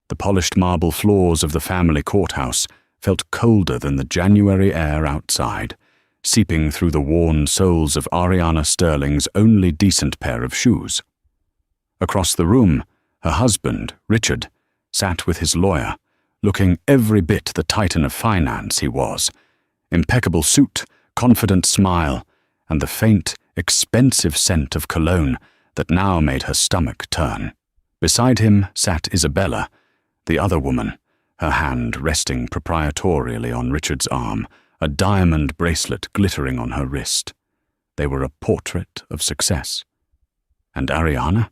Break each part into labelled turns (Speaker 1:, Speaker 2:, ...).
Speaker 1: The polished marble floors of the family courthouse felt colder than the January air outside, seeping through the worn soles of Ariana Sterling's only decent pair of shoes. Across the room, her husband, Richard, sat with his lawyer, looking every bit the titan of finance he was. Impeccable suit, confident smile, and the faint, expensive scent of cologne that now made her stomach turn. Beside him sat Isabella, the other woman, her hand resting proprietorially on Richard's arm, a diamond bracelet glittering on her wrist. They were a portrait of success. And Ariana?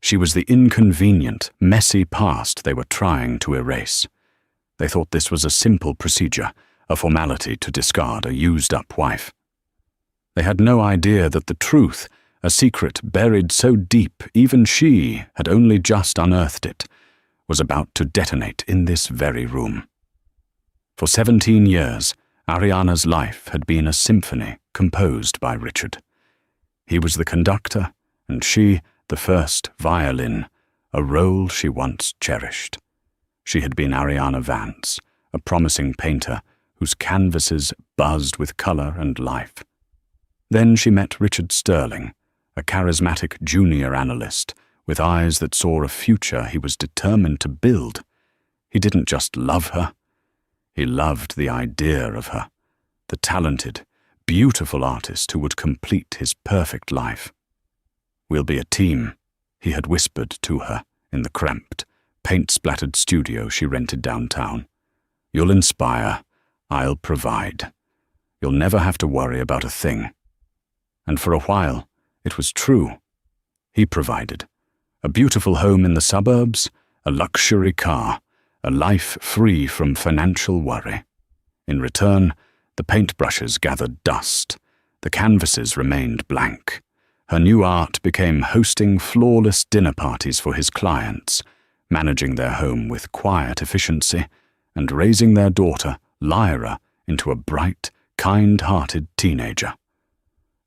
Speaker 1: She was the inconvenient, messy past they were trying to erase. They thought this was a simple procedure, a formality to discard a used-up wife. They had no idea that the truth, a secret buried so deep even she had only just unearthed it, was about to detonate in this very room. For 17 years, Ariana's life had been a symphony composed by Richard. He was the conductor, and she the first violin, a role she once cherished. She had been Ariana Vance, a promising painter whose canvases buzzed with color and life. Then she met Richard Sterling, a charismatic junior analyst with eyes that saw a future he was determined to build. He didn't just love her. He loved the idea of her, the talented, beautiful artist who would complete his perfect life. "We'll be a team," he had whispered to her in the cramped, paint-splattered studio she rented downtown. "You'll inspire, I'll provide. You'll never have to worry about a thing." And for a while, it was true. He provided. A beautiful home in the suburbs, a luxury car, a life free from financial worry. In return, the paintbrushes gathered dust, the canvases remained blank. Her new art became hosting flawless dinner parties for his clients, managing their home with quiet efficiency, and raising their daughter, Lyra, into a bright, kind-hearted teenager.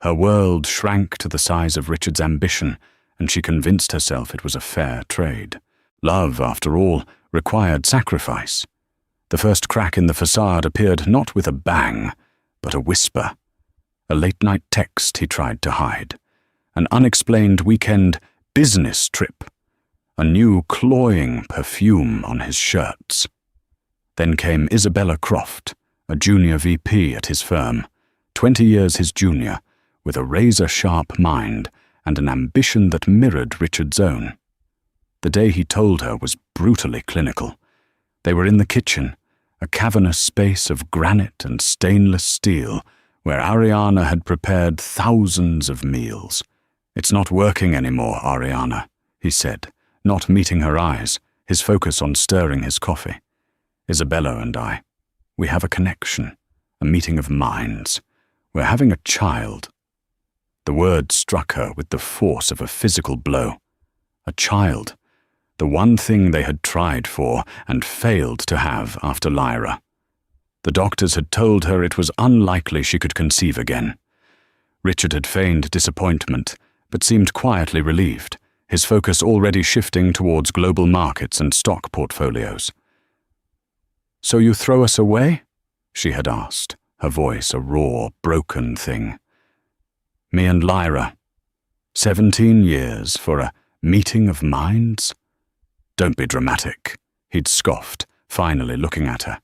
Speaker 1: Her world shrank to the size of Richard's ambition, and she convinced herself it was a fair trade. Love, after all, required sacrifice. The first crack in the facade appeared not with a bang, but a whisper. A late-night text he tried to hide. An unexplained weekend business trip. A new cloying perfume on his shirts. Then came Isabella Croft, a junior VP at his firm, 20 years his junior, with a razor-sharp mind and an ambition that mirrored Richard's own. The day he told her was brutally clinical. They were in the kitchen, a cavernous space of granite and stainless steel, where Ariana had prepared thousands of meals. "It's not working anymore, Ariana," he said, not meeting her eyes, his focus on stirring his coffee. "Isabella and I, we have a connection, a meeting of minds. We're having a child." The word struck her with the force of a physical blow. A child, the one thing they had tried for and failed to have after Lyra. The doctors had told her it was unlikely she could conceive again. Richard had feigned disappointment, but seemed quietly relieved, his focus already shifting towards global markets and stock portfolios. "So you throw us away?" she had asked, her voice a raw, broken thing. "Me and Lyra. 17 years for a meeting of minds?" "Don't be dramatic," he'd scoffed, finally looking at her.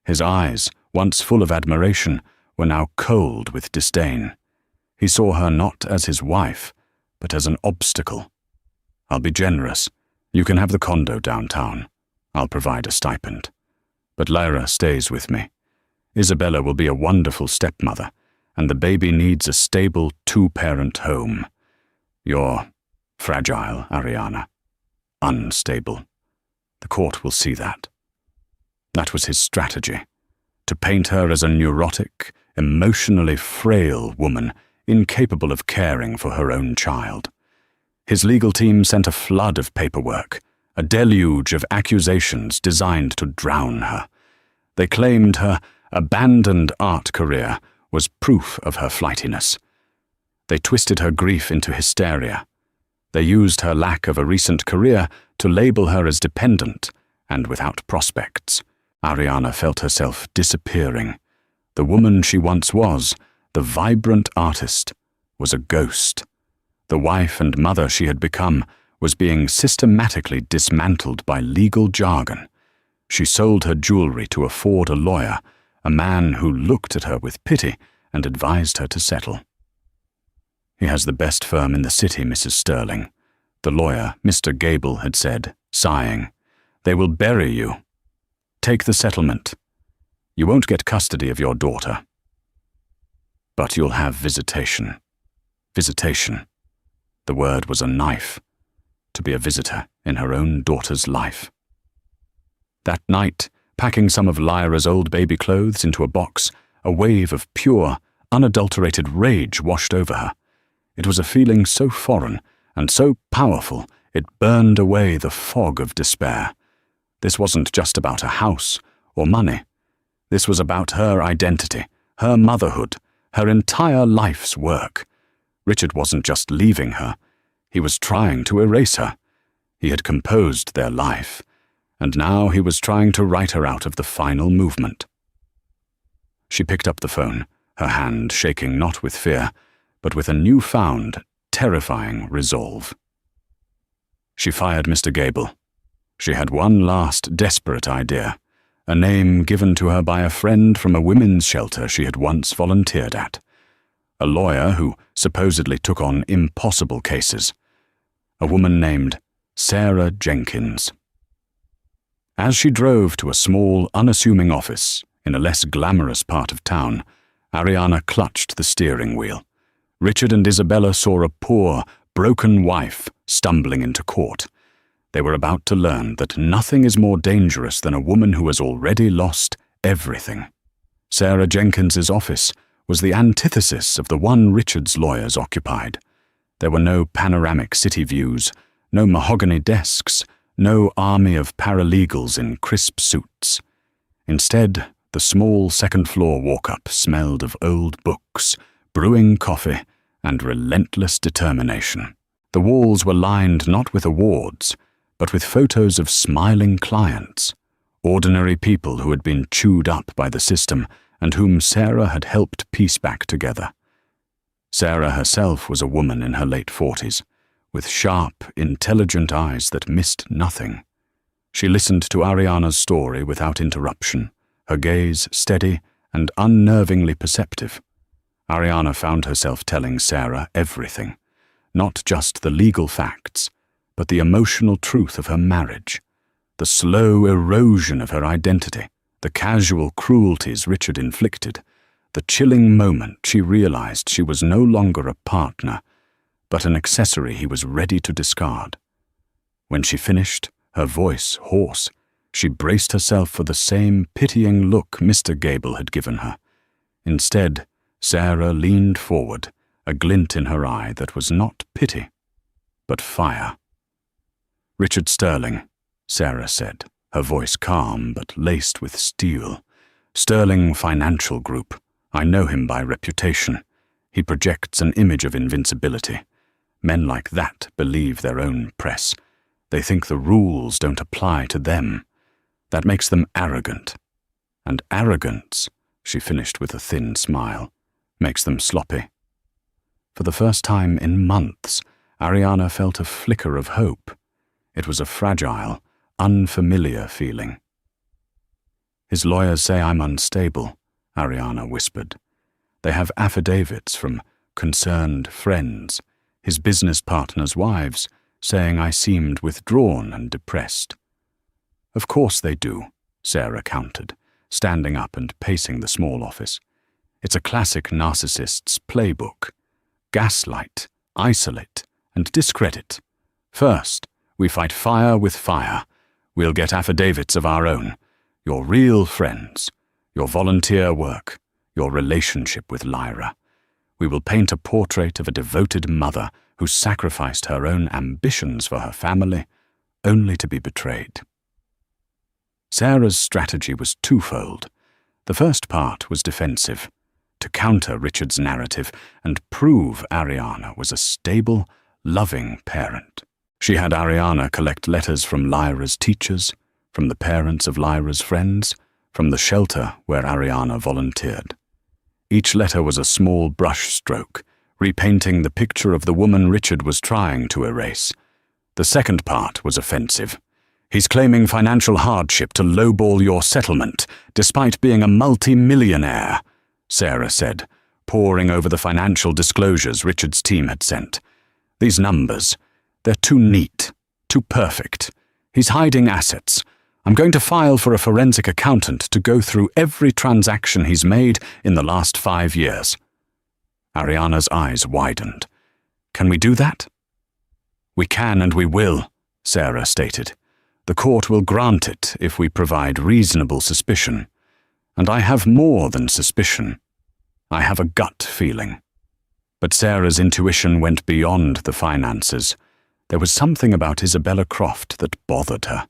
Speaker 1: His eyes, once full of admiration, were now cold with disdain. He saw her not as his wife, but as an obstacle. "I'll be generous. You can have the condo downtown. I'll provide a stipend. But Lyra stays with me. Isabella will be a wonderful stepmother, and the baby needs a stable two-parent home. You're fragile, Ariana. Unstable. The court will see that." That was his strategy, to paint her as a neurotic, emotionally frail woman incapable of caring for her own child. His legal team sent a flood of paperwork, a deluge of accusations designed to drown her. They claimed her abandoned art career was proof of her flightiness. They twisted her grief into hysteria. They used her lack of a recent career to label her as dependent and without prospects. Ariana felt herself disappearing. The woman she once was, the vibrant artist, was a ghost. The wife and mother she had become was being systematically dismantled by legal jargon. She sold her jewelry to afford a lawyer, a man who looked at her with pity and advised her to settle. "He has the best firm in the city, Mrs. Sterling," the lawyer, Mr. Gable, had said, sighing. "They will bury you. Take the settlement. You won't get custody of your daughter. But you'll have visitation." Visitation. The word was a knife. To be a visitor in her own daughter's life. That night, packing some of Lyra's old baby clothes into a box, a wave of pure, unadulterated rage washed over her. It was a feeling so foreign and so powerful it burned away the fog of despair. This wasn't just about a house or money. This was about her identity, her motherhood, her entire life's work. Richard wasn't just leaving her. He was trying to erase her. He had composed their life, and now he was trying to write her out of the final movement. She picked up the phone, her hand shaking not with fear, but with a newfound, terrifying resolve. She fired Mr. Gable. She had one last desperate idea, a name given to her by a friend from a women's shelter she had once volunteered at. A lawyer who supposedly took on impossible cases. A woman named Sarah Jenkins. As she drove to a small, unassuming office in a less glamorous part of town, Ariana clutched the steering wheel. Richard and Isabella saw a poor, broken wife stumbling into court. They were about to learn that nothing is more dangerous than a woman who has already lost everything. Sarah Jenkins's office was the antithesis of the one Richard's lawyers occupied. There were no panoramic city views, no mahogany desks, no army of paralegals in crisp suits. Instead, the small second-floor walk-up smelled of old books, brewing coffee, and relentless determination. The walls were lined not with awards, but with photos of smiling clients, ordinary people who had been chewed up by the system and whom Sarah had helped piece back together. Sarah herself was a woman in her late 40s, with sharp, intelligent eyes that missed nothing. She listened to Ariana's story without interruption, her gaze steady and unnervingly perceptive. Ariana found herself telling Sarah everything, not just the legal facts, but the emotional truth of her marriage, the slow erosion of her identity, the casual cruelties Richard inflicted, the chilling moment she realized she was no longer a partner, but an accessory he was ready to discard. When she finished, her voice hoarse, she braced herself for the same pitying look Mr. Gable had given her. Instead, Sarah leaned forward, a glint in her eye that was not pity, but fire. "Richard Sterling," Sarah said, her voice calm but laced with steel. "Sterling Financial Group. I know him by reputation. He projects an image of invincibility. Men like that believe their own press. They think the rules don't apply to them. That makes them arrogant. And arrogance," she finished with a thin smile, "makes them sloppy." For the first time in months, Ariana felt a flicker of hope. It was a fragile, unfamiliar feeling. "His lawyers say I'm unstable," Ariana whispered. "They have affidavits from concerned friends, his business partners' wives, saying I seemed withdrawn and depressed." "Of course they do," Sarah countered, standing up and pacing the small office. "It's a classic narcissist's playbook. Gaslight, isolate, and discredit. First, we fight fire with fire. We'll get affidavits of our own, your real friends, your volunteer work, your relationship with Lyra. We will paint a portrait of a devoted mother who sacrificed her own ambitions for her family, only to be betrayed." Sarah's strategy was twofold. The first part was defensive, to counter Richard's narrative and prove Ariana was a stable, loving parent. She had Ariana collect letters from Lyra's teachers, from the parents of Lyra's friends, from the shelter where Ariana volunteered. Each letter was a small brushstroke, repainting the picture of the woman Richard was trying to erase. The second part was offensive. He's claiming financial hardship to lowball your settlement, despite being a multi-millionaire, Sarah said, poring over the financial disclosures Richard's team had sent. These numbers, they're too neat, too perfect. He's hiding assets. I'm going to file for a forensic accountant to go through every transaction he's made in the last 5 years. Ariana's eyes widened. Can we do that? We can and we will, Sarah stated. The court will grant it if we provide reasonable suspicion. And I have more than suspicion. I have a gut feeling. But Sarah's intuition went beyond the finances. There was something about Isabella Croft that bothered her.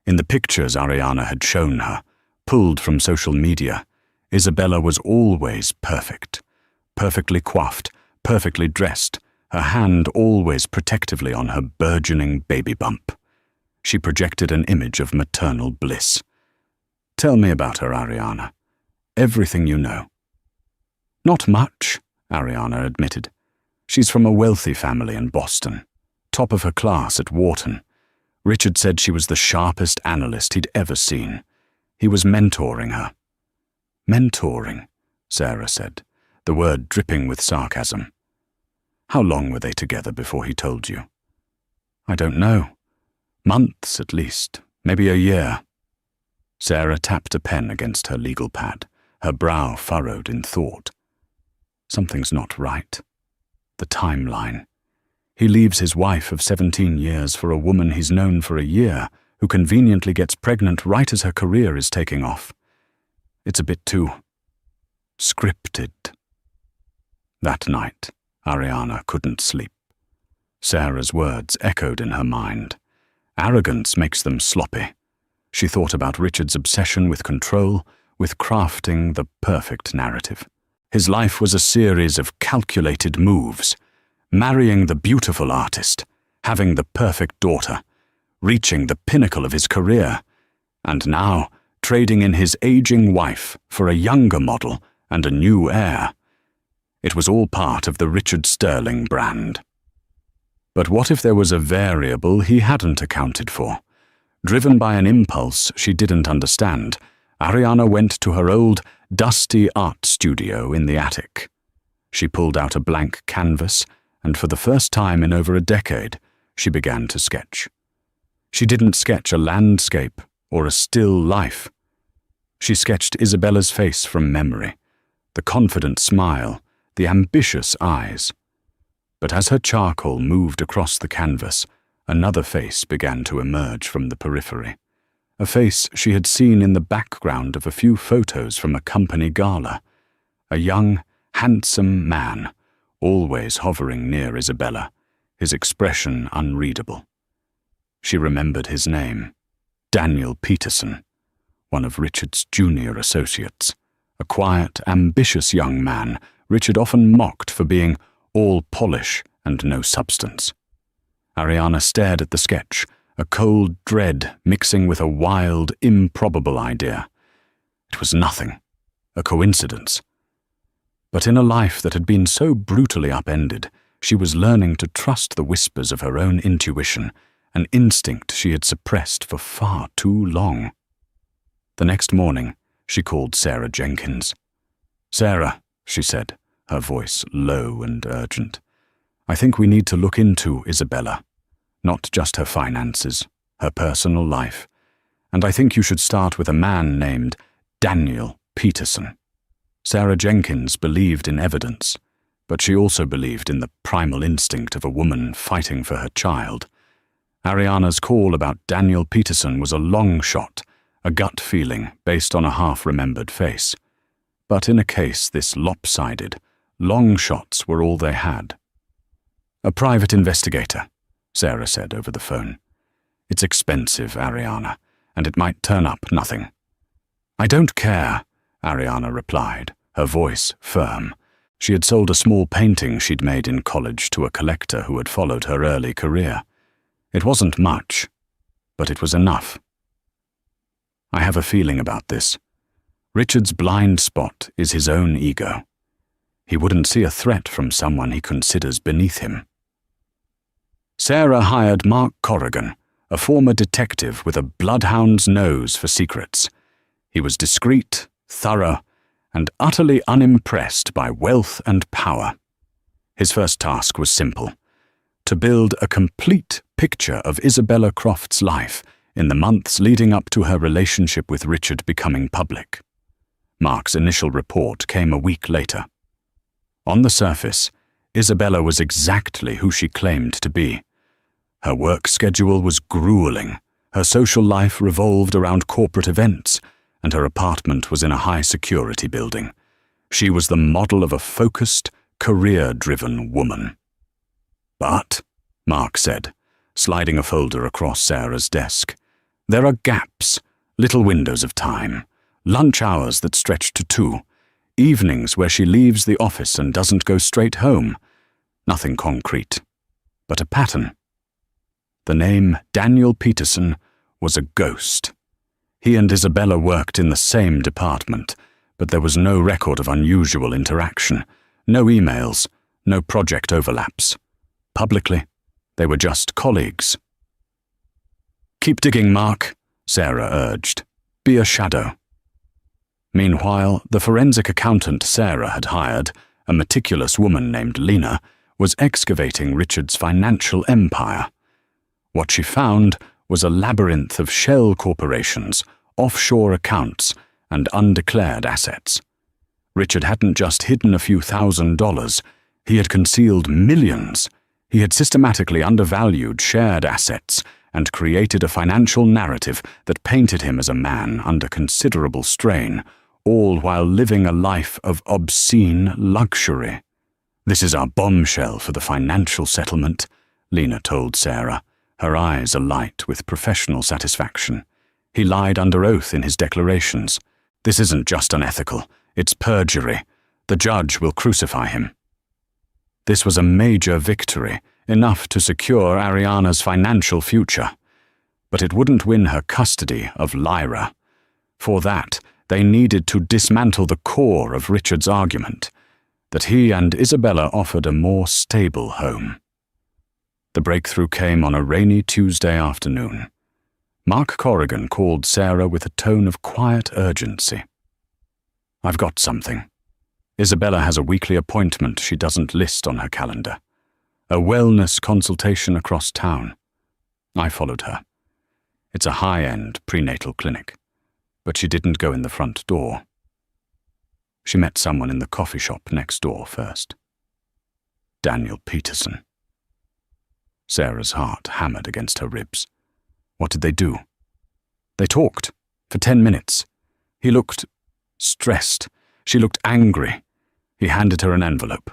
Speaker 1: In the pictures Ariana had shown her, pulled from social media, Isabella was always perfect. Perfectly coiffed, perfectly dressed, her hand always protectively on her burgeoning baby bump. She projected an image of maternal bliss. Tell me about her, Ariana. Everything you know. Not much, Ariana admitted. She's from a wealthy family in Boston, top of her class at Wharton. Richard said she was the sharpest analyst he'd ever seen. He was mentoring her. Mentoring, Sarah said, the word dripping with sarcasm. How long were they together before he told you? I don't know. Months at least, maybe a year. Sarah tapped a pen against her legal pad, her brow furrowed in thought. Something's not right. The timeline. He leaves his wife of 17 years for a woman he's known for a year, who conveniently gets pregnant right as her career is taking off. It's a bit too scripted. That night, Ariana couldn't sleep. Sarah's words echoed in her mind. Arrogance makes them sloppy. She thought about Richard's obsession with control, with crafting the perfect narrative. His life was a series of calculated moves, marrying the beautiful artist, having the perfect daughter, reaching the pinnacle of his career, and now trading in his aging wife for a younger model and a new heir. It was all part of the Richard Sterling brand. But what if there was a variable he hadn't accounted for? Driven by an impulse she didn't understand, Ariana went to her old, dusty art studio in the attic. She pulled out a blank canvas, and for the first time in over a decade, she began to sketch. She didn't sketch a landscape or a still life. She sketched Isabella's face from memory, the confident smile, the ambitious eyes. But as her charcoal moved across the canvas, another face began to emerge from the periphery. A face she had seen in the background of a few photos from a company gala. A young, handsome man, always hovering near Isabella, his expression unreadable. She remembered his name, Daniel Peterson, one of Richard's junior associates. A quiet, ambitious young man Richard often mocked for being all polish and no substance. Ariana stared at the sketch, a cold dread mixing with a wild, improbable idea. It was nothing, a coincidence. But in a life that had been so brutally upended, she was learning to trust the whispers of her own intuition, an instinct she had suppressed for far too long. The next morning, she called Sarah Jenkins. "Sarah," she said, her voice low and urgent, "I think we need to look into Isabella. Not just her finances, her personal life. And I think you should start with a man named Daniel Peterson." Sarah Jenkins believed in evidence, but she also believed in the primal instinct of a woman fighting for her child. Ariana's call about Daniel Peterson was a long shot, a gut feeling based on a half-remembered face. But in a case this lopsided, long shots were all they had. "A private investigator," Sarah said over the phone. "It's expensive, Ariana, and it might turn up nothing." "I don't care," Ariana replied, her voice firm. She had sold a small painting she'd made in college to a collector who had followed her early career. It wasn't much, but it was enough. I have a feeling about this. Richard's blind spot is his own ego. He wouldn't see a threat from someone he considers beneath him. Sarah hired Mark Corrigan, a former detective with a bloodhound's nose for secrets. He was discreet, thorough, and utterly unimpressed by wealth and power. His first task was simple: to build a complete picture of Isabella Croft's life in the months leading up to her relationship with Richard becoming public. Mark's initial report came a week later. On the surface, Isabella was exactly who she claimed to be. Her work schedule was grueling, her social life revolved around corporate events, and her apartment was in a high-security building. She was the model of a focused, career-driven woman. But, Mark said, sliding a folder across Sarah's desk, there are gaps, little windows of time, lunch hours that stretch to 2, evenings where she leaves the office and doesn't go straight home. Nothing concrete, but a pattern. The name Daniel Peterson was a ghost. He and Isabella worked in the same department, but there was no record of unusual interaction, no emails, no project overlaps. Publicly, they were just colleagues. "Keep digging, Mark," Sarah urged. "Be a shadow." Meanwhile, the forensic accountant Sarah had hired, a meticulous woman named Lena, was excavating Richard's financial empire. What she found was a labyrinth of shell corporations, offshore accounts, and undeclared assets. Richard hadn't just hidden a few $1,000s, he had concealed millions. He had systematically undervalued shared assets and created a financial narrative that painted him as a man under considerable strain, all while living a life of obscene luxury. "This is our bombshell for the financial settlement," Lena told Sarah, her eyes alight with professional satisfaction. He lied under oath in his declarations. "This isn't just unethical, it's perjury. The judge will crucify him." This was a major victory, enough to secure Ariana's financial future. But it wouldn't win her custody of Lyra. For that, they needed to dismantle the core of Richard's argument, that he and Isabella offered a more stable home. The breakthrough came on a rainy Tuesday afternoon. Mark Corrigan called Sarah with a tone of quiet urgency. "I've got something. Isabella has a weekly appointment she doesn't list on her calendar. A wellness consultation across town. I followed her. It's a high-end prenatal clinic, but she didn't go in the front door. She met someone in the coffee shop next door first. Daniel Peterson." Sarah's heart hammered against her ribs. What did they do? They talked for 10 minutes. He looked stressed. She looked angry. He handed her an envelope.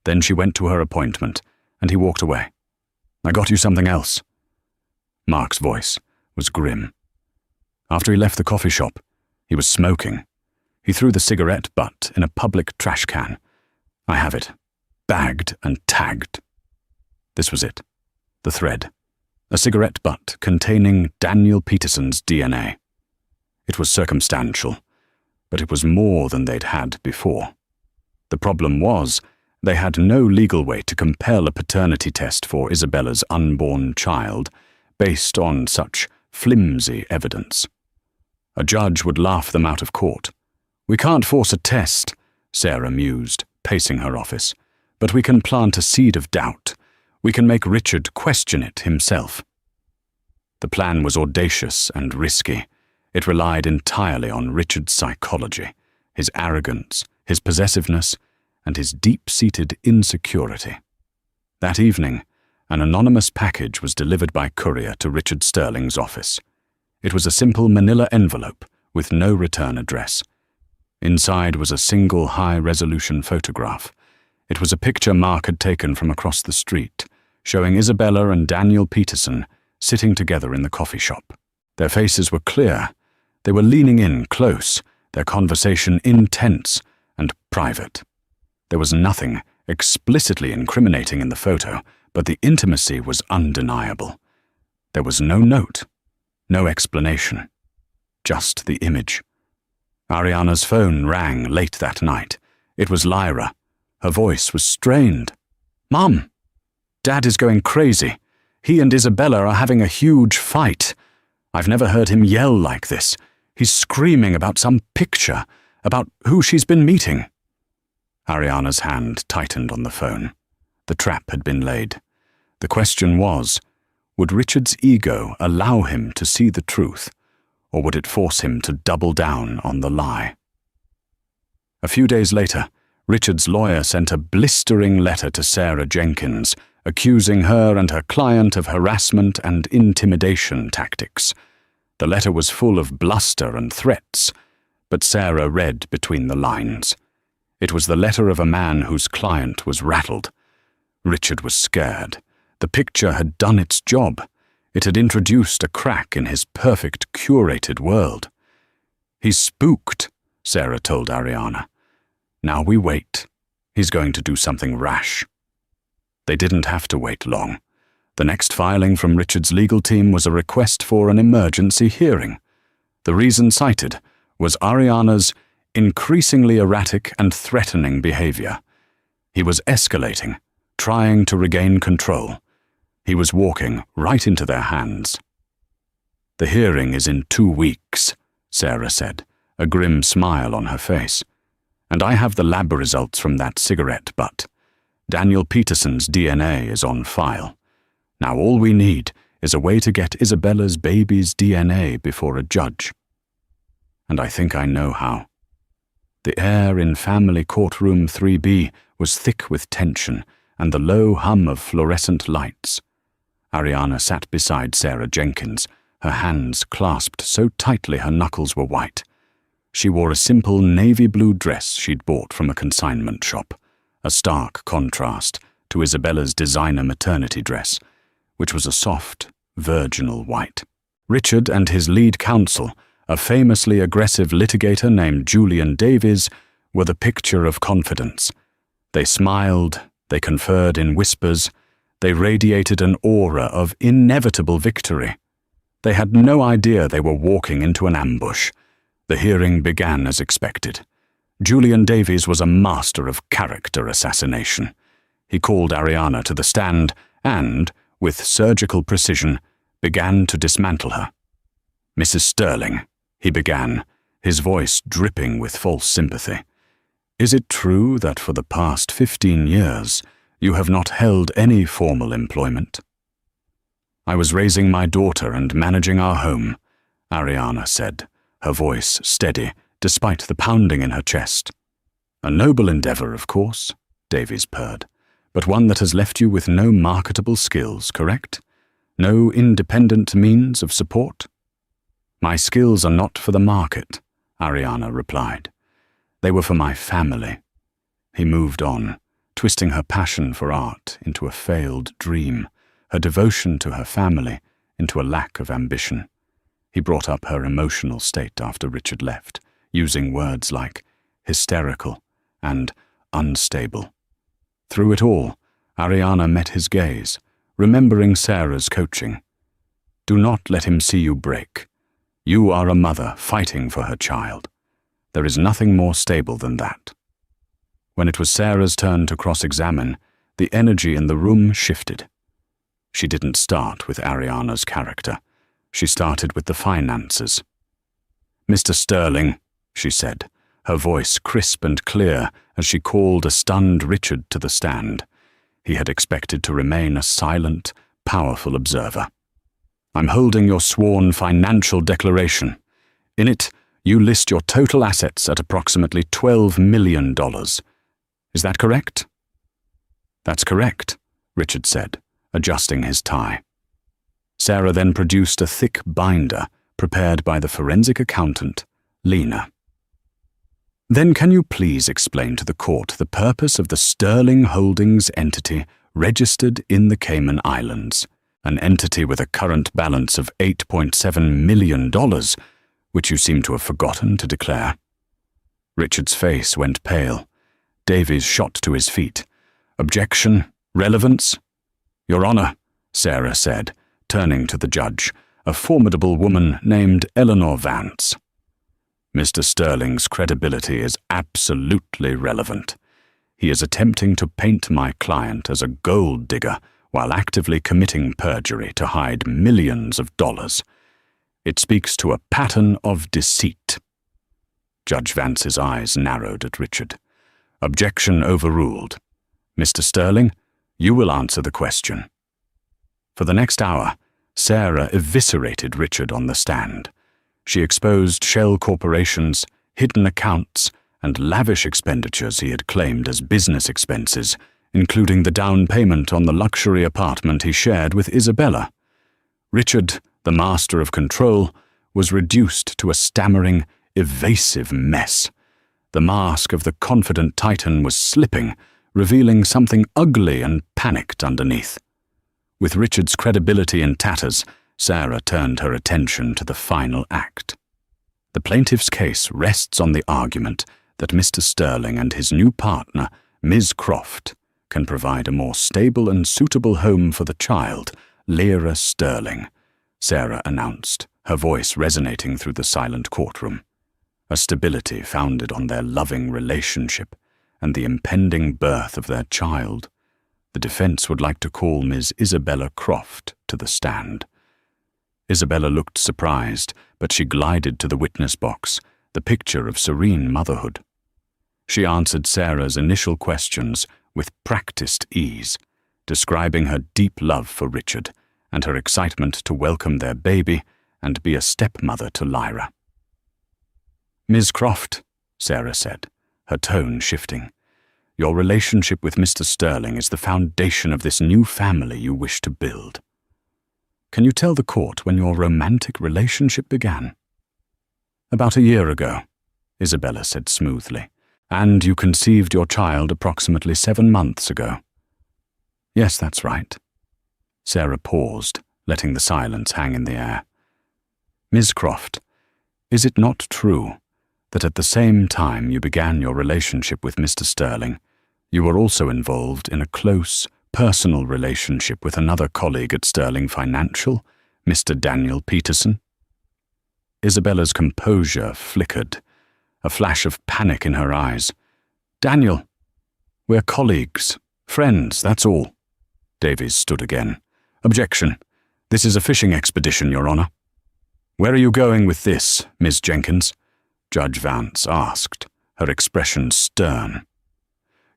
Speaker 1: Then she went to her appointment, and he walked away. "I got you something else." Mark's voice was grim. After he left the coffee shop, he was smoking. He threw the cigarette butt in a public trash can. "I have it. Bagged and tagged." This was it. The thread. A cigarette butt containing Daniel Peterson's DNA. It was circumstantial, but it was more than they'd had before. The problem was, they had no legal way to compel a paternity test for Isabella's unborn child based on such flimsy evidence. A judge would laugh them out of court. "We can't force a test," Sarah mused, pacing her office, "but we can plant a seed of doubt. We can make Richard question it himself." The plan was audacious and risky. It relied entirely on Richard's psychology, his arrogance, his possessiveness, and his deep-seated insecurity. That evening, an anonymous package was delivered by courier to Richard Sterling's office. It was a simple manila envelope with no return address. Inside was a single high-resolution photograph. It was a picture Mark had taken from across the street, showing Isabella and Daniel Peterson sitting together in the coffee shop. Their faces were clear. They were leaning in close, their conversation intense and private. There was nothing explicitly incriminating in the photo, but the intimacy was undeniable. There was no note, no explanation, just the image. Ariana's phone rang late that night. It was Lyra. Her voice was strained. "Mum, Dad is going crazy. He and Isabella are having a huge fight. I've never heard him yell like this. He's screaming about some picture, about who she's been meeting." Ariana's hand tightened on the phone. The trap had been laid. The question was, would Richard's ego allow him to see the truth, or would it force him to double down on the lie? A few days later, Richard's lawyer sent a blistering letter to Sarah Jenkins, accusing her and her client of harassment and intimidation tactics. The letter was full of bluster and threats, but Sarah read between the lines. It was the letter of a man whose client was rattled. Richard was scared. The picture had done its job. It had introduced a crack in his perfect, curated world. "He's spooked," Sarah told Ariana. "Now we wait. He's going to do something rash." They didn't have to wait long. The next filing from Richard's legal team was a request for an emergency hearing. The reason cited was Ariana's increasingly erratic and threatening behavior. He was escalating, trying to regain control. He was walking right into their hands. "The hearing is in 2 weeks, Sarah said, a grim smile on her face. "And I have the lab results from that cigarette butt. Daniel Peterson's DNA is on file. Now all we need is a way to get Isabella's baby's DNA before a judge. And I think I know how." The air in family courtroom 3B was thick with tension and the low hum of fluorescent lights. Ariana sat beside Sarah Jenkins, her hands clasped so tightly her knuckles were white. She wore a simple navy blue dress she'd bought from a consignment shop, a stark contrast to Isabella's designer maternity dress, which was a soft, virginal white. Richard and his lead counsel, a famously aggressive litigator named Julian Davies, were the picture of confidence. They smiled, they conferred in whispers, they radiated an aura of inevitable victory. They had no idea they were walking into an ambush. The hearing began as expected. Julian Davies was a master of character assassination. He called Ariana to the stand and, with surgical precision, began to dismantle her. "Mrs. Sterling," he began, his voice dripping with false sympathy, "is it true that for the past 15 years you have not held any formal employment?" "I was raising my daughter and managing our home," Ariana said, her voice steady despite the pounding in her chest. "A noble endeavor, of course," Davies purred, "but one that has left you with no marketable skills, correct? No independent means of support?" "My skills are not for the market," Ariana replied. "They were for my family." He moved on, twisting her passion for art into a failed dream, her devotion to her family into a lack of ambition. He brought up her emotional state after Richard left, using words like hysterical and unstable. Through it all, Ariana met his gaze, remembering Sarah's coaching. "Do not let him see you break. You are a mother fighting for her child. There is nothing more stable than that." When it was Sarah's turn to cross-examine, the energy in the room shifted. She didn't start with Ariana's character. She started with the finances. "Mr. Sterling," she said, her voice crisp and clear as she called a stunned Richard to the stand. He had expected to remain a silent, powerful observer. "I'm holding your sworn financial declaration. In it, you list your total assets at approximately $12 million. Is that correct?" "That's correct," Richard said, adjusting his tie. Sarah then produced a thick binder prepared by the forensic accountant, Lena. "Then can you please explain to the court the purpose of the Sterling Holdings entity registered in the Cayman Islands, an entity with a current balance of $8.7 million, which you seem to have forgotten to declare?" Richard's face went pale. Davies shot to his feet. "Objection? Relevance?" "Your Honor," Sarah said, turning to the judge, a formidable woman named Eleanor Vance. "Mr. Sterling's credibility is absolutely relevant. He is attempting to paint my client as a gold digger while actively committing perjury to hide millions of dollars. It speaks to a pattern of deceit." Judge Vance's eyes narrowed at Richard. "Objection overruled. Mr. Sterling, you will answer the question." For the next hour, Sarah eviscerated Richard on the stand. She exposed shell corporations, hidden accounts, and lavish expenditures he had claimed as business expenses, including the down payment on the luxury apartment he shared with Isabella. Richard, the master of control, was reduced to a stammering, evasive mess. The mask of the confident Titan was slipping, revealing something ugly and panicked underneath. With Richard's credibility in tatters, Sarah turned her attention to the final act. The plaintiff's case rests on the argument that Mr. Sterling and his new partner, Ms. Croft, can provide a more stable and suitable home for the child, Lyra Sterling, Sarah announced, her voice resonating through the silent courtroom. A stability founded on their loving relationship and the impending birth of their child. The defense would like to call Ms. Isabella Croft to the stand. Isabella looked surprised, but she glided to the witness box, the picture of serene motherhood. She answered Sarah's initial questions with practiced ease, describing her deep love for Richard and her excitement to welcome their baby and be a stepmother to Lyra. "Ms. Croft," Sarah said, her tone shifting, "your relationship with Mr. Sterling is the foundation of this new family you wish to build. Can you tell the court when your romantic relationship began?" "About a year ago," Isabella said smoothly. "And you conceived your child approximately 7 months ago." "Yes, that's right." Sarah paused, letting the silence hang in the air. "Ms. Croft, is it not true that at the same time you began your relationship with Mr. Sterling, you were also involved in a close, personal relationship with another colleague at Sterling Financial, Mr. Daniel Peterson?" Isabella's composure flickered, a flash of panic in her eyes. "Daniel, we're colleagues, friends, that's all." Davies stood again. "Objection. This is a fishing expedition, Your Honor." "Where are you going with this, Ms. Jenkins?" Judge Vance asked, her expression stern.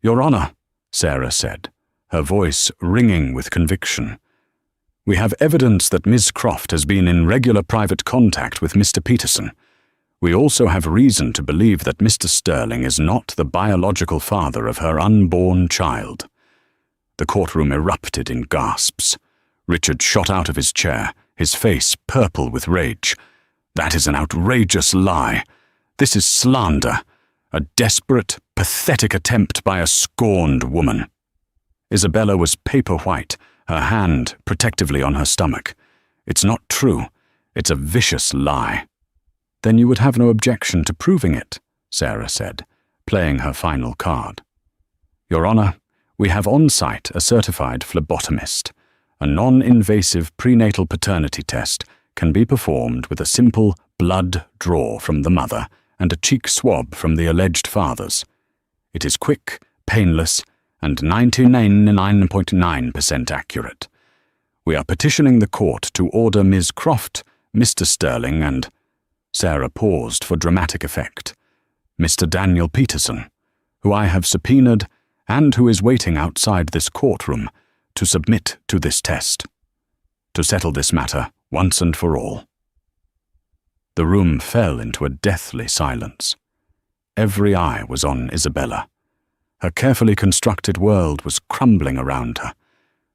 Speaker 1: "Your Honor," Sarah said, her voice ringing with conviction, "we have evidence that Ms. Croft has been in regular private contact with Mr. Peterson. We also have reason to believe that Mr. Sterling is not the biological father of her unborn child." The courtroom erupted in gasps. Richard shot out of his chair, his face purple with rage. "That is an outrageous lie. This is slander, a desperate, pathetic attempt by a scorned woman." Isabella was paper white, her hand protectively on her stomach. "It's not true. It's a vicious lie." "Then you would have no objection to proving it," Sarah said, playing her final card. "Your Honor, we have on site a certified phlebotomist. A non-invasive prenatal paternity test can be performed with a simple blood draw from the mother and a cheek swab from the alleged fathers. It is quick, painless, and 99.9% accurate. We are petitioning the court to order Ms. Croft, Mr. Sterling, and—" Sarah paused for dramatic effect. "Mr. Daniel Peterson, who I have subpoenaed and who is waiting outside this courtroom, to submit to this test, to settle this matter once and for all." The room fell into a deathly silence. Every eye was on Isabella. Her carefully constructed world was crumbling around her.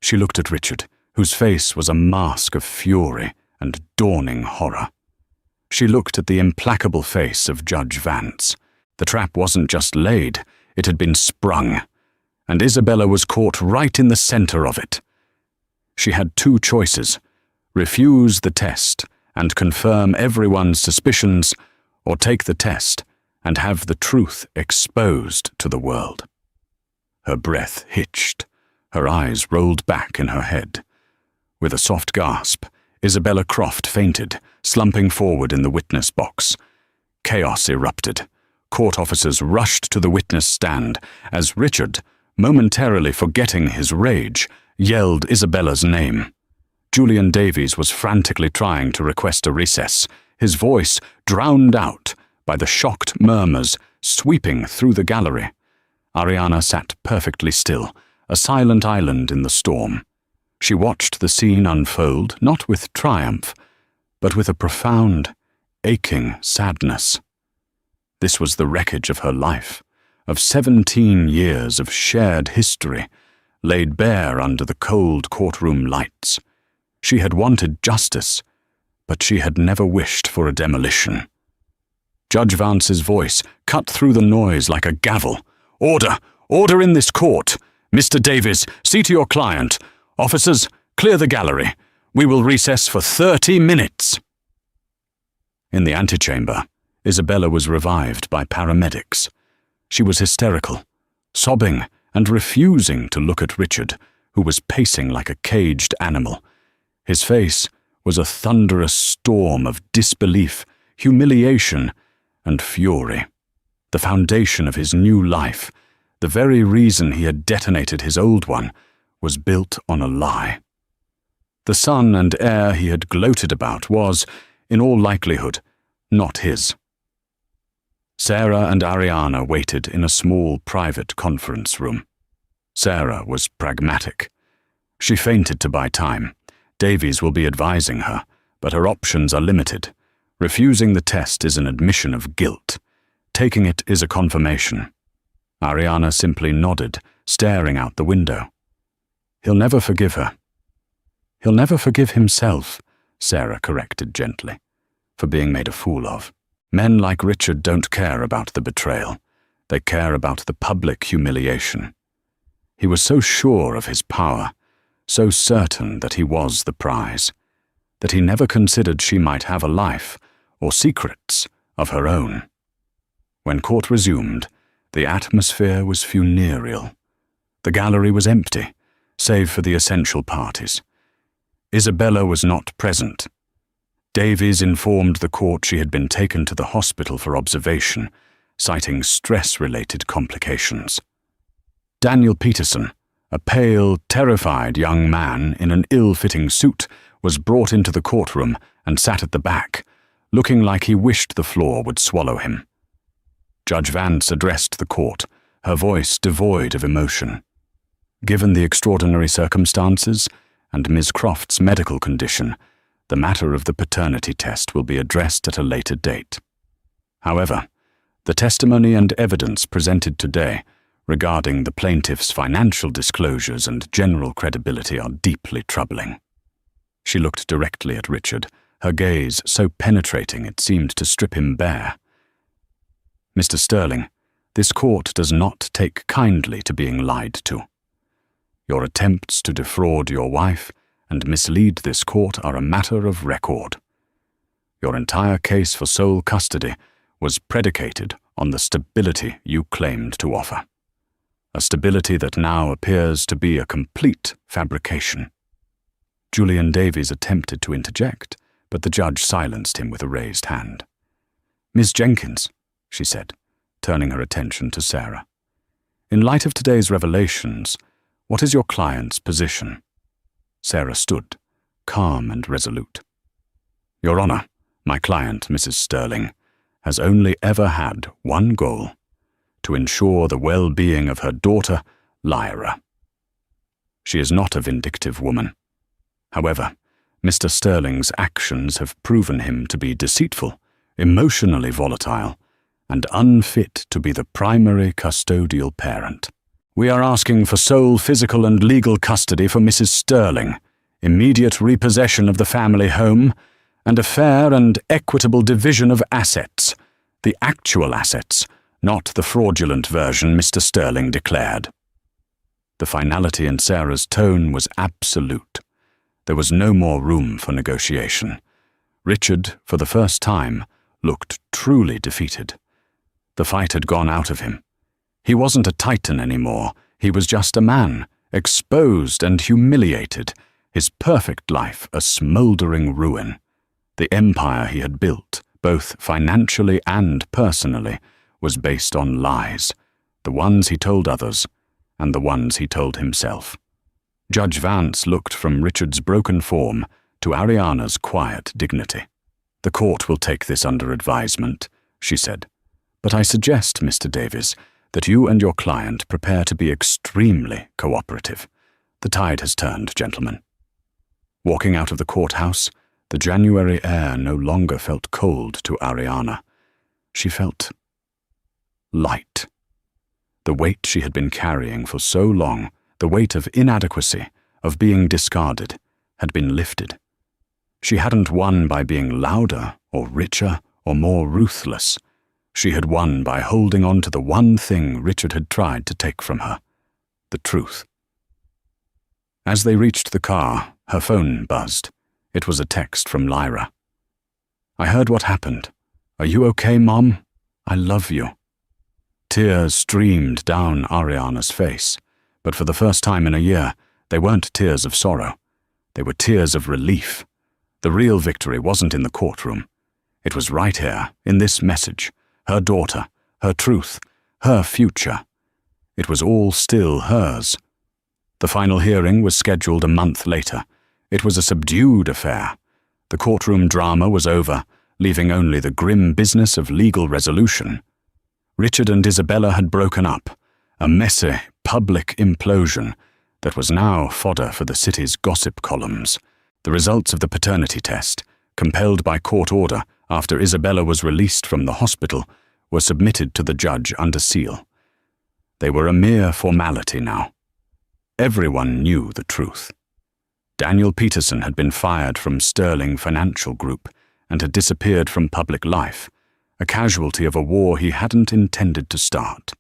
Speaker 1: She looked at Richard, whose face was a mask of fury and dawning horror. She looked at the implacable face of Judge Vance. The trap wasn't just laid, it had been sprung, and Isabella was caught right in the center of it. She had two choices: refuse the test and confirm everyone's suspicions, or take the test and have the truth exposed to the world. Her breath hitched. Her eyes rolled back in her head. With a soft gasp, Isabella Croft fainted, slumping forward in the witness box. Chaos erupted. Court officers rushed to the witness stand as Richard, momentarily forgetting his rage, yelled Isabella's name. Julian Davies was frantically trying to request a recess, his voice drowned out by the shocked murmurs sweeping through the gallery. Ariana sat perfectly still, a silent island in the storm. She watched the scene unfold, not with triumph, but with a profound, aching sadness. This was the wreckage of her life, of 17 years of shared history, laid bare under the cold courtroom lights. She had wanted justice, but she had never wished for a demolition. Judge Vance's voice cut through the noise like a gavel. "Order! Order in this court! Mr. Davies, see to your client. Officers, clear the gallery. We will recess for 30 minutes." In the antechamber, Isabella was revived by paramedics. She was hysterical, sobbing and refusing to look at Richard, who was pacing like a caged animal. His face was a thunderous storm of disbelief, humiliation, and fury. The foundation of his new life, the very reason he had detonated his old one, was built on a lie. The son and heir he had gloated about was, in all likelihood, not his. Sarah and Ariana waited in a small private conference room. Sarah was pragmatic. She fainted to buy time. Davies will be advising her, but her options are limited. Refusing the test is an admission of guilt. Taking it is a confirmation. Ariana simply nodded, staring out the window. He'll never forgive her. He'll never forgive himself, Sarah corrected gently, for being made a fool of. Men like Richard don't care about the betrayal. They care about the public humiliation. He was so sure of his power, so certain that he was the prize, that he never considered she might have a life or secrets of her own. When court resumed, the atmosphere was funereal. The gallery was empty, save for the essential parties. Isabella was not present. Davies informed the court she had been taken to the hospital for observation, citing stress-related complications. Daniel Peterson, a pale, terrified young man in an ill-fitting suit, was brought into the courtroom and sat at the back, looking like he wished the floor would swallow him. Judge Vance addressed the court, her voice devoid of emotion. Given the extraordinary circumstances and Ms. Croft's medical condition, the matter of the paternity test will be addressed at a later date. However, the testimony and evidence presented today regarding the plaintiff's financial disclosures and general credibility are deeply troubling. She looked directly at Richard, her gaze so penetrating it seemed to strip him bare. "Mr. Sterling, this court does not take kindly to being lied to. Your attempts to defraud your wife and mislead this court are a matter of record. Your entire case for sole custody was predicated on the stability you claimed to offer. A stability that now appears to be a complete fabrication." Julian Davies attempted to interject, but the judge silenced him with a raised hand. "Miss Jenkins," she said, turning her attention to Sarah, "in light of today's revelations, what is your client's position?" Sarah stood, calm and resolute. "Your Honor, my client, Mrs. Sterling, has only ever had one goal: to ensure the well-being of her daughter, Lyra. She is not a vindictive woman. However, Mr. Sterling's actions have proven him to be deceitful, emotionally volatile, and unfit to be the primary custodial parent. We are asking for sole physical and legal custody for Mrs. Sterling, immediate repossession of the family home, and a fair and equitable division of assets, the actual assets, not the fraudulent version Mr. Sterling declared." The finality in Sarah's tone was absolute. There was no more room for negotiation. Richard, for the first time, looked truly defeated. The fight had gone out of him. He wasn't a titan anymore, He was just a man, exposed and humiliated, his perfect life a smouldering ruin. The empire he had built, both financially and personally, was based on lies, the ones he told others, and the ones he told himself. Judge Vance looked from Richard's broken form to Ariana's quiet dignity. "The court will take this under advisement," she said. "But I suggest, Mr. Davies, that you and your client prepare to be extremely cooperative. The tide has turned, gentlemen." Walking out of the courthouse, the January air no longer felt cold to Ariana. She felt light. The weight she had been carrying for so long, the weight of inadequacy, of being discarded, had been lifted. She hadn't won by being louder or richer or more ruthless. She had won by holding on to the one thing Richard had tried to take from her, the truth. As they reached the car, her phone buzzed. It was a text from Lyra. "I heard what happened. Are you okay, Mom? I love you." Tears streamed down Ariana's face, but for the first time in a year, they weren't tears of sorrow. They were tears of relief. The real victory wasn't in the courtroom. It was right here, in this message, her daughter, her truth, her future. It was all still hers. The final hearing was scheduled a month later. It was a subdued affair. The courtroom drama was over, leaving only the grim business of legal resolution. Richard and Isabella had broken up, a messy, public implosion that was now fodder for the city's gossip columns. The results of the paternity test, compelled by court order after Isabella was released from the hospital, were submitted to the judge under seal. They were a mere formality now. Everyone knew the truth. Daniel Peterson had been fired from Sterling Financial Group and had disappeared from public life, a casualty of a war he hadn't intended to start.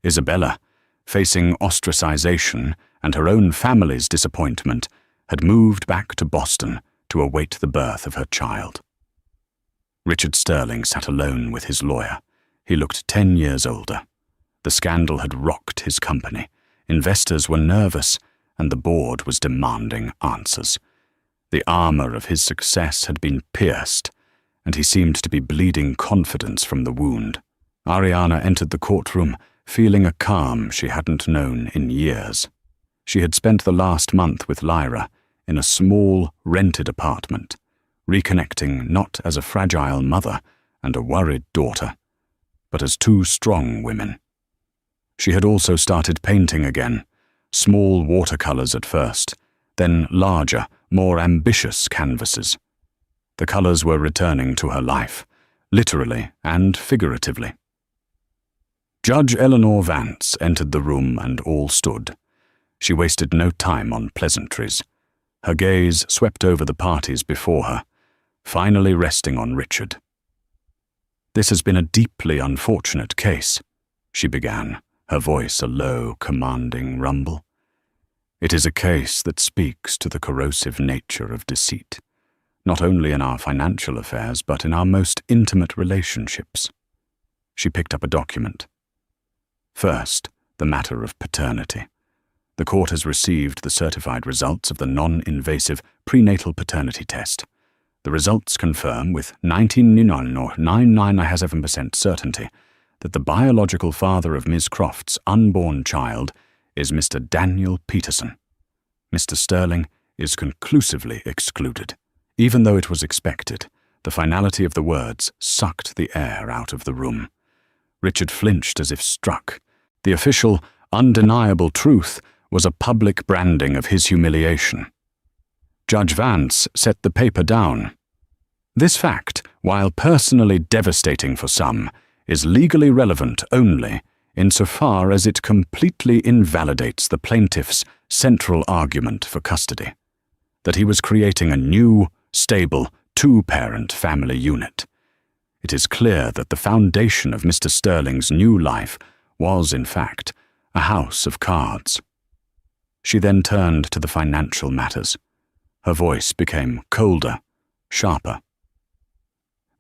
Speaker 1: Isabella, facing ostracization and her own family's disappointment, had moved back to Boston to await the birth of her child. Richard Sterling sat alone with his lawyer. He looked 10 years older. The scandal had rocked his company. Investors were nervous, and the board was demanding answers. The armor of his success had been pierced, and he seemed to be bleeding confidence from the wound. Ariana entered the courtroom, feeling a calm she hadn't known in years. She had spent the last month with Lyra in a small, rented apartment, reconnecting not as a fragile mother and a worried daughter, but as two strong women. She had also started painting again, small watercolors at first, then larger, more ambitious canvases. The colors were returning to her life, literally and figuratively. Judge Eleanor Vance entered the room and all stood. She wasted no time on pleasantries. Her gaze swept over the parties before her, finally resting on Richard. "This has been a deeply unfortunate case," she began, her voice a low, commanding rumble. "It is a case that speaks to the corrosive nature of deceit, not only in our financial affairs, but in our most intimate relationships." She picked up a document. First, the matter of paternity. The court has received the certified results of the non-invasive prenatal paternity test. The results confirm with 99.997% certainty that the biological father of Ms. Croft's unborn child is Mr. Daniel Peterson. Mr. Sterling is conclusively excluded. Even though it was expected, the finality of the words sucked the air out of the room. Richard flinched as if struck. The official, undeniable truth was a public branding of his humiliation. Judge Vance set the paper down. "This fact, while personally devastating for some, is legally relevant only insofar as it completely invalidates the plaintiff's central argument for custody, that he was creating a new, stable, two-parent family unit. It is clear that the foundation of Mr. Sterling's new life was, in fact, a house of cards." She then turned to the financial matters. Her voice became colder, sharper.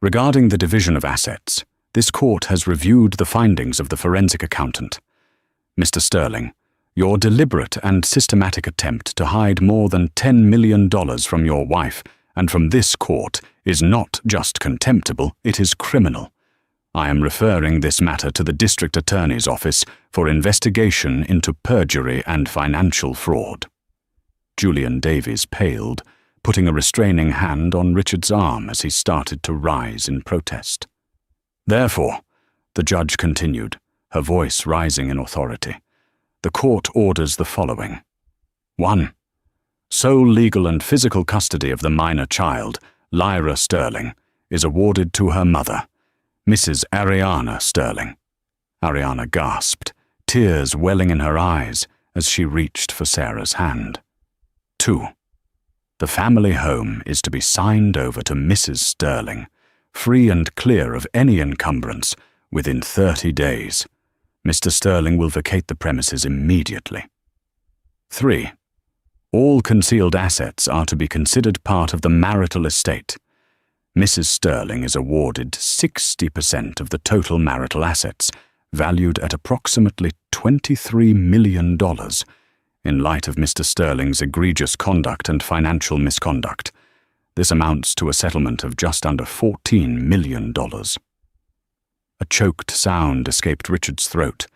Speaker 1: "Regarding the division of assets, this court has reviewed the findings of the forensic accountant. Mr. Sterling, your deliberate and systematic attempt to hide more than $10 million from your wife and from this court is not just contemptible, it is criminal. I am referring this matter to the District Attorney's Office for investigation into perjury and financial fraud." Julian Davies paled, putting a restraining hand on Richard's arm as he started to rise in protest. "Therefore," the judge continued, her voice rising in authority, "the court orders the following. 1. Sole legal and physical custody of the minor child, Lyra Sterling, is awarded to her mother, Mrs. Ariana Sterling." Ariana gasped, tears welling in her eyes as she reached for Sarah's hand. 2. The family home is to be signed over to Mrs. Sterling, free and clear of any encumbrance, within 30 days. Mr. Sterling will vacate the premises immediately. 3. All concealed assets are to be considered part of the marital estate. Mrs. Sterling is awarded 60% of the total marital assets, valued at approximately $23 million. In light of Mr. Sterling's egregious conduct and financial misconduct, this amounts to a settlement of just under $14 million. A choked sound escaped Richard's throat.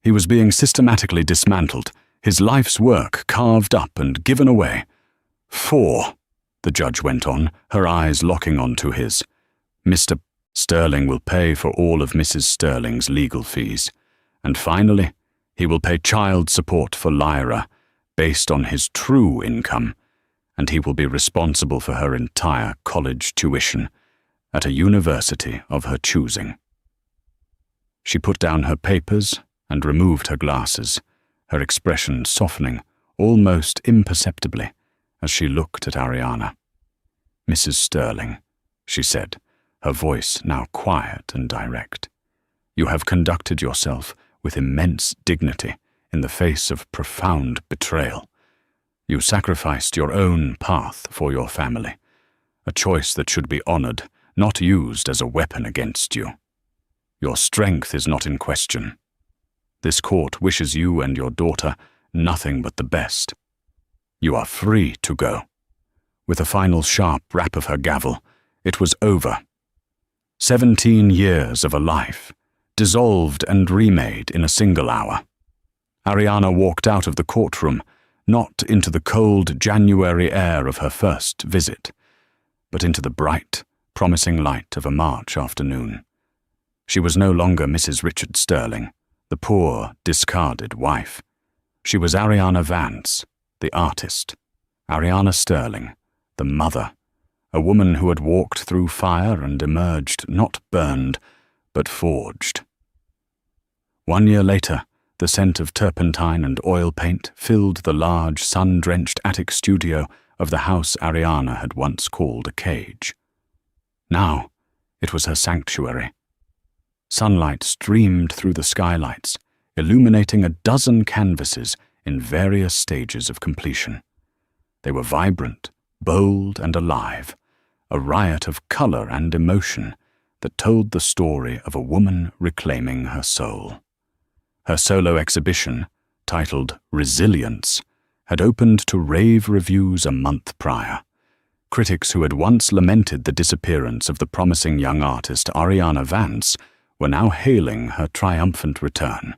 Speaker 1: He was being systematically dismantled, his life's work carved up and given away. 4, the judge went on, her eyes locking onto his. Mr. Sterling will pay for all of Mrs. Sterling's legal fees. And finally, he will pay child support for Lyra, based on his true income, and he will be responsible for her entire college tuition at a university of her choosing. She put down her papers and removed her glasses, her expression softening almost imperceptibly as she looked at Ariana. "Mrs. Sterling," she said, her voice now quiet and direct, "you have conducted yourself with immense dignity in the face of profound betrayal. You sacrificed your own path for your family, a choice that should be honored, not used as a weapon against you. Your strength is not in question. This court wishes you and your daughter nothing but the best. You are free to go." With a final sharp rap of her gavel, it was over. 17 years of a life, dissolved and remade in a single hour. Ariana walked out of the courtroom, not into the cold January air of her first visit, but into the bright, promising light of a March afternoon. She was no longer Mrs. Richard Sterling, the poor, discarded wife. She was Ariana Vance, the artist. Ariana Sterling, the mother, a woman who had walked through fire and emerged not burned, but forged. 1 year later, the scent of turpentine and oil paint filled the large, sun-drenched attic studio of the house Ariana had once called a cage. Now, it was her sanctuary. Sunlight streamed through the skylights, illuminating a dozen canvases in various stages of completion. They were vibrant, bold, and alive, a riot of color and emotion that told the story of a woman reclaiming her soul. Her solo exhibition, titled Resilience, had opened to rave reviews a month prior. Critics who had once lamented the disappearance of the promising young artist Ariana Vance were now hailing her triumphant return.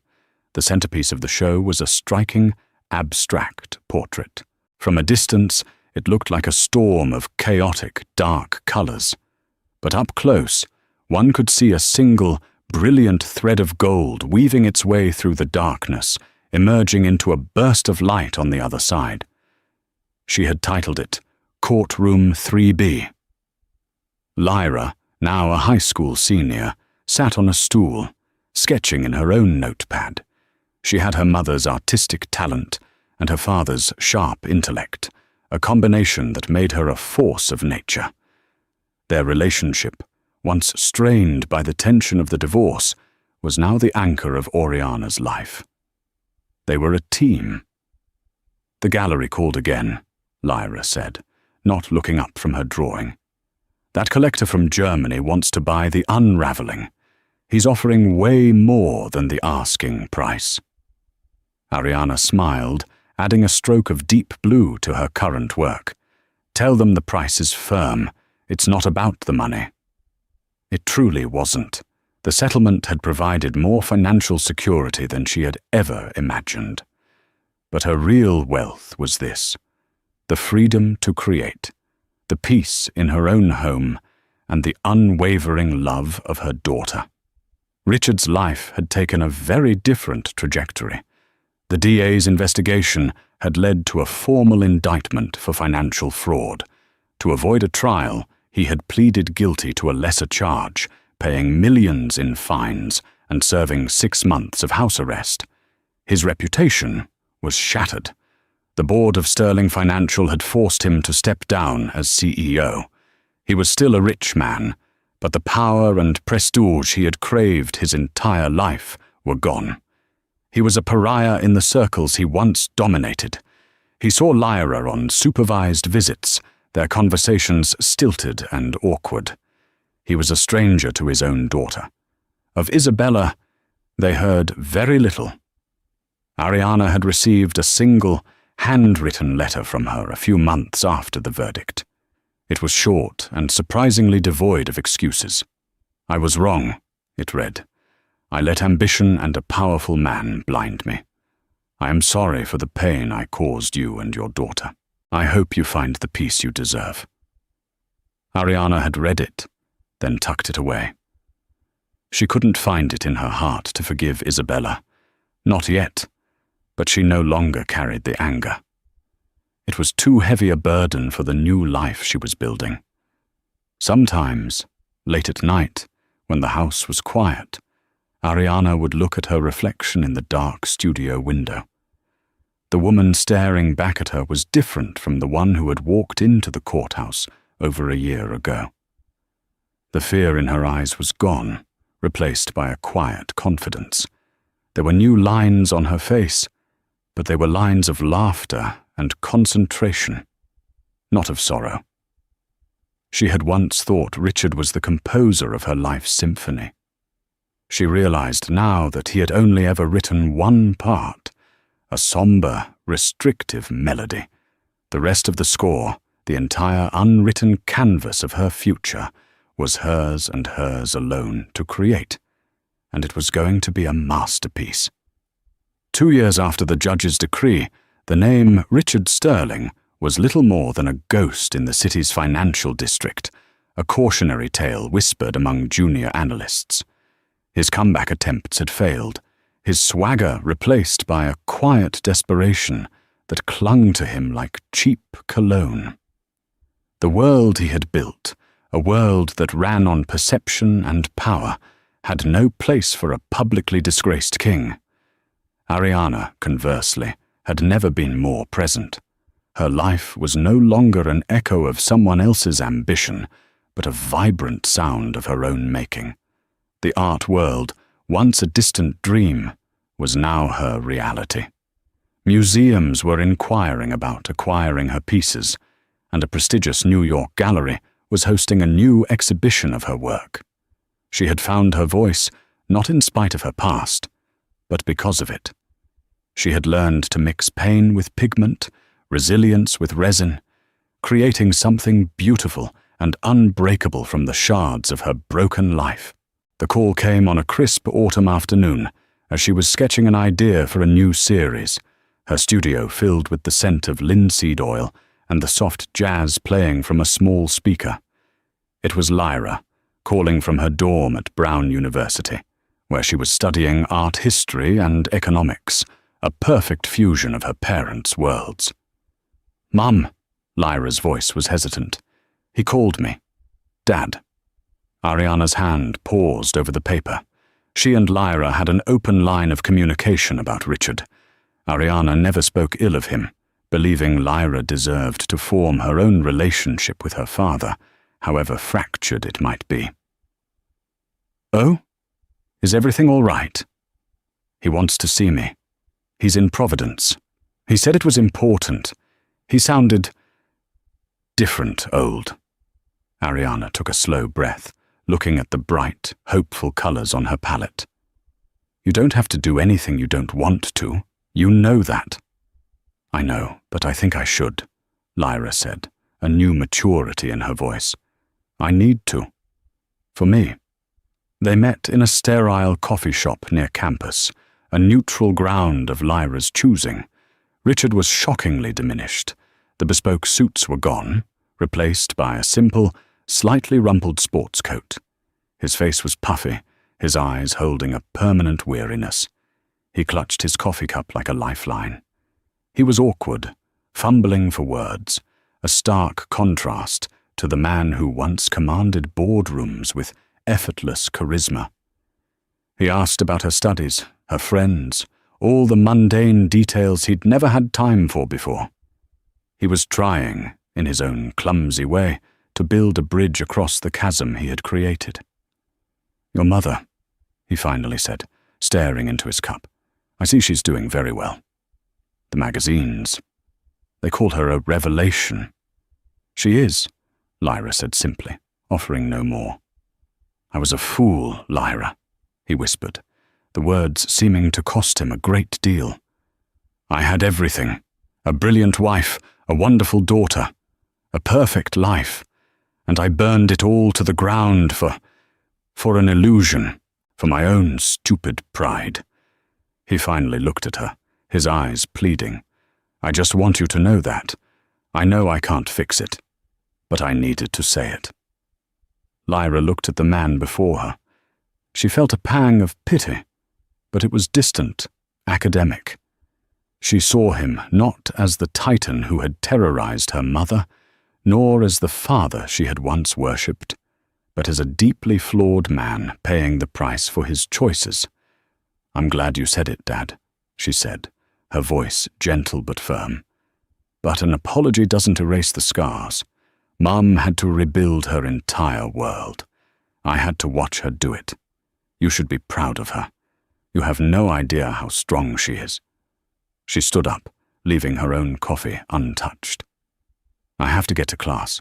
Speaker 1: The centerpiece of the show was a striking, abstract portrait. From a distance, it looked like a storm of chaotic, dark colors. But up close, one could see a single, brilliant thread of gold weaving its way through the darkness, emerging into a burst of light on the other side. She had titled it Courtroom 3B. Lyra, now a high school senior, sat on a stool, sketching in her own notepad. She had her mother's artistic talent and her father's sharp intellect, a combination that made her a force of nature. Their relationship, once strained by the tension of the divorce, was now the anchor of Oriana's life. They were a team. "The gallery called again," Lyra said, not looking up from her drawing. "That collector from Germany wants to buy The Unraveling. He's offering way more than the asking price." Ariana smiled, adding a stroke of deep blue to her current work. Tell them the price is firm. It's not about the money. It truly wasn't. The settlement had provided more financial security than she had ever imagined. But her real wealth was this: the freedom to create, the peace in her own home, and the unwavering love of her daughter. Richard's life had taken a very different trajectory. The DA's investigation had led to a formal indictment for financial fraud. To avoid a trial, he had pleaded guilty to a lesser charge, paying millions in fines and serving 6 months of house arrest. His reputation was shattered. The board of Sterling Financial had forced him to step down as CEO. He was still a rich man, but the power and prestige he had craved his entire life were gone. He was a pariah in the circles he once dominated. He saw Lyra on supervised visits, their conversations stilted and awkward. He was a stranger to his own daughter. Of Isabella, they heard very little. Ariana had received a single, handwritten letter from her a few months after the verdict. It was short and surprisingly devoid of excuses. "I was wrong," it read. "I let ambition and a powerful man blind me. I am sorry for the pain I caused you and your daughter. I hope you find the peace you deserve." Ariana had read it, then tucked it away. She couldn't find it in her heart to forgive Isabella. Not yet, but she no longer carried the anger. It was too heavy a burden for the new life she was building. Sometimes, late at night, when the house was quiet, Ariana would look at her reflection in the dark studio window. The woman staring back at her was different from the one who had walked into the courthouse over a year ago. The fear in her eyes was gone, replaced by a quiet confidence. There were new lines on her face, but they were lines of laughter and concentration, not of sorrow. She had once thought Richard was the composer of her life's symphony. She realized now that he had only ever written one part, a somber, restrictive melody. The rest of the score, the entire unwritten canvas of her future, was hers and hers alone to create, and it was going to be a masterpiece. 2 years after the judge's decree, the name Richard Sterling was little more than a ghost in the city's financial district, a cautionary tale whispered among junior analysts. His comeback attempts had failed, his swagger replaced by a quiet desperation that clung to him like cheap cologne. The world he had built, a world that ran on perception and power, had no place for a publicly disgraced king. Ariana, conversely, had never been more present. Her life was no longer an echo of someone else's ambition, but a vibrant sound of her own making. The art world, once a distant dream, was now her reality. Museums were inquiring about acquiring her pieces, and a prestigious New York gallery was hosting a new exhibition of her work. She had found her voice not in spite of her past, but because of it. She had learned to mix pain with pigment, resilience with resin, creating something beautiful and unbreakable from the shards of her broken life. The call came on a crisp autumn afternoon as she was sketching an idea for a new series, her studio filled with the scent of linseed oil and the soft jazz playing from a small speaker. It was Lyra, calling from her dorm at Brown University, where she was studying art history and economics, a perfect fusion of her parents' worlds. "Mum," Lyra's voice was hesitant. "He called me." "Dad." Ariana's hand paused over the paper. She and Lyra had an open line of communication about Richard. Ariana never spoke ill of him, believing Lyra deserved to form her own relationship with her father, however fractured it might be. "Oh? Is everything all right?" "He wants to see me. He's in Providence. He said it was important. He sounded different, old." Ariana took a slow breath, looking at the bright, hopeful colors on her palette. "You don't have to do anything you don't want to. You know that." "I know, but I think I should," Lyra said, a new maturity in her voice. "I need to. For me." They met in a sterile coffee shop near campus, a neutral ground of Lyra's choosing. Richard was shockingly diminished. The bespoke suits were gone, replaced by a simple, slightly rumpled sports coat. His face was puffy, his eyes holding a permanent weariness. He clutched his coffee cup like a lifeline. He was awkward, fumbling for words, a stark contrast to the man who once commanded boardrooms with effortless charisma. He asked about her studies, her friends, all the mundane details he'd never had time for before. He was trying, in his own clumsy way, to build a bridge across the chasm he had created. "Your mother," he finally said, staring into his cup. "I see she's doing very well. The magazines, they call her a revelation." "She is," Lyra said simply, offering no more. "I was a fool, Lyra," he whispered, the words seeming to cost him a great deal. "I had everything, a brilliant wife, a wonderful daughter, a perfect life, and I burned it all to the ground for an illusion, for my own stupid pride." He finally looked at her, his eyes pleading. "I just want you to know that. I know I can't fix it, but I needed to say it." Lyra looked at the man before her. She felt a pang of pity, but it was distant, academic. She saw him not as the titan who had terrorized her mother, nor as the father she had once worshipped, but as a deeply flawed man paying the price for his choices. "I'm glad you said it, Dad," she said, her voice gentle but firm. "But an apology doesn't erase the scars. Mum had to rebuild her entire world. I had to watch her do it. You should be proud of her. You have no idea how strong she is." She stood up, leaving her own coffee untouched. "I have to get to class.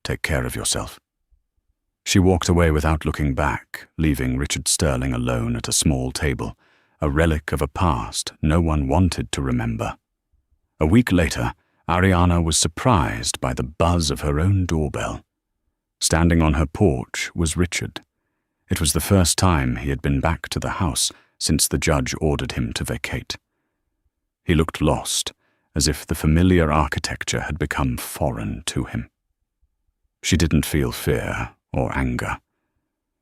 Speaker 1: Take care of yourself." She walked away without looking back, leaving Richard Sterling alone at a small table, a relic of a past no one wanted to remember. A week later, Ariana was surprised by the buzz of her own doorbell. Standing on her porch was Richard. It was the first time he had been back to the house since the judge ordered him to vacate. He looked lost, as if the familiar architecture had become foreign to him. She didn't feel fear or anger.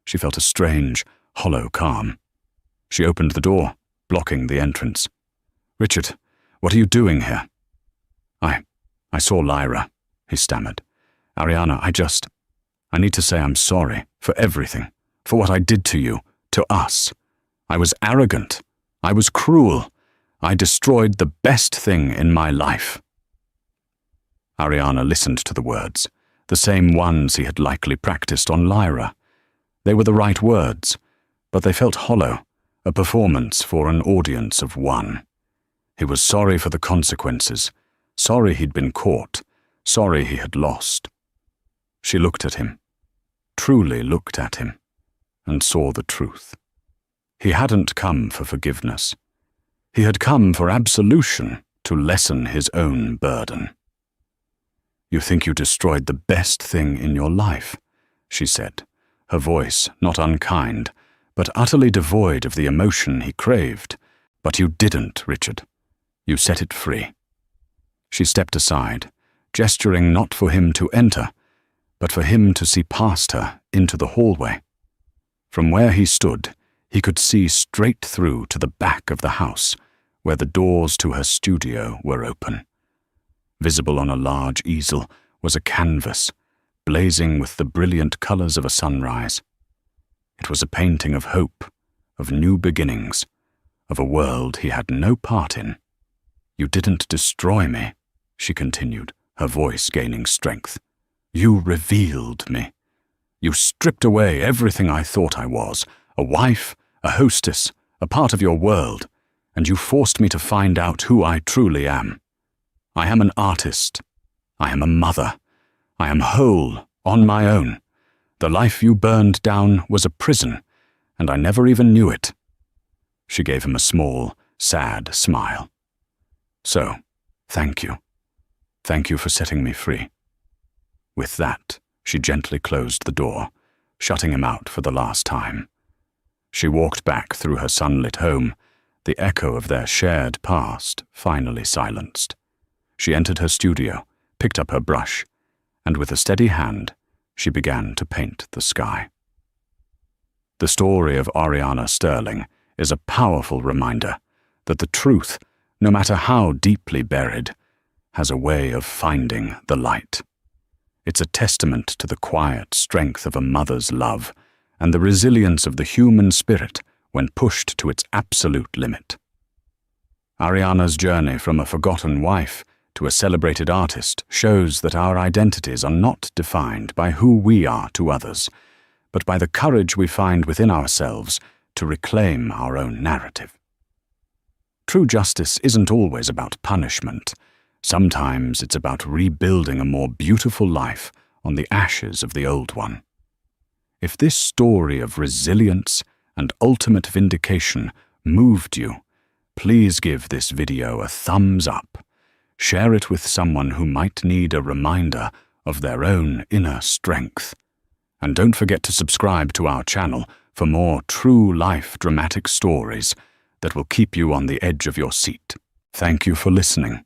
Speaker 1: She felt a strange, hollow calm. She opened the door, blocking the entrance. "Richard, what are you doing here?" I saw Lyra," he stammered. "Ariana, I need to say I'm sorry for everything, for what I did to you, to us. I was arrogant. I was cruel. I destroyed the best thing in my life." Ariana listened to the words, the same ones he had likely practiced on Lyra. They were the right words, but they felt hollow, a performance for an audience of one. He was sorry for the consequences, sorry he'd been caught, sorry he had lost. She looked at him, truly looked at him, and saw the truth. He hadn't come for forgiveness. He had come for absolution to lessen his own burden. "You think you destroyed the best thing in your life," she said, her voice not unkind, but utterly devoid of the emotion he craved. "But you didn't, Richard. You set it free." She stepped aside, gesturing not for him to enter, but for him to see past her into the hallway. From where he stood, he could see straight through to the back of the house, where the doors to her studio were open. Visible on a large easel was a canvas, blazing with the brilliant colors of a sunrise. It was a painting of hope, of new beginnings, of a world he had no part in. "You didn't destroy me," she continued, her voice gaining strength. "You revealed me. You stripped away everything I thought I was, a wife, a hostess, a part of your world, and you forced me to find out who I truly am. I am an artist. I am a mother. I am whole, on my own. The life you burned down was a prison, and I never even knew it." She gave him a small, sad smile. So, thank you. Thank you for setting me free." With that, she gently closed the door, shutting him out for the last time. She walked back through her sunlit home, the echo of their shared past finally silenced. She entered her studio, picked up her brush, and with a steady hand, she began to paint the sky. The story of Ariana Sterling is a powerful reminder that the truth, no matter how deeply buried, has a way of finding the light. It's a testament to the quiet strength of a mother's love and the resilience of the human spirit when pushed to its absolute limit. Ariana's journey from a forgotten wife to a celebrated artist shows that our identities are not defined by who we are to others, but by the courage we find within ourselves to reclaim our own narrative. True justice isn't always about punishment. Sometimes it's about rebuilding a more beautiful life on the ashes of the old one. If this story of resilience and ultimate vindication moved you, please give this video a thumbs up. Share it with someone who might need a reminder of their own inner strength. And don't forget to subscribe to our channel for more true-life dramatic stories that will keep you on the edge of your seat. Thank you for listening.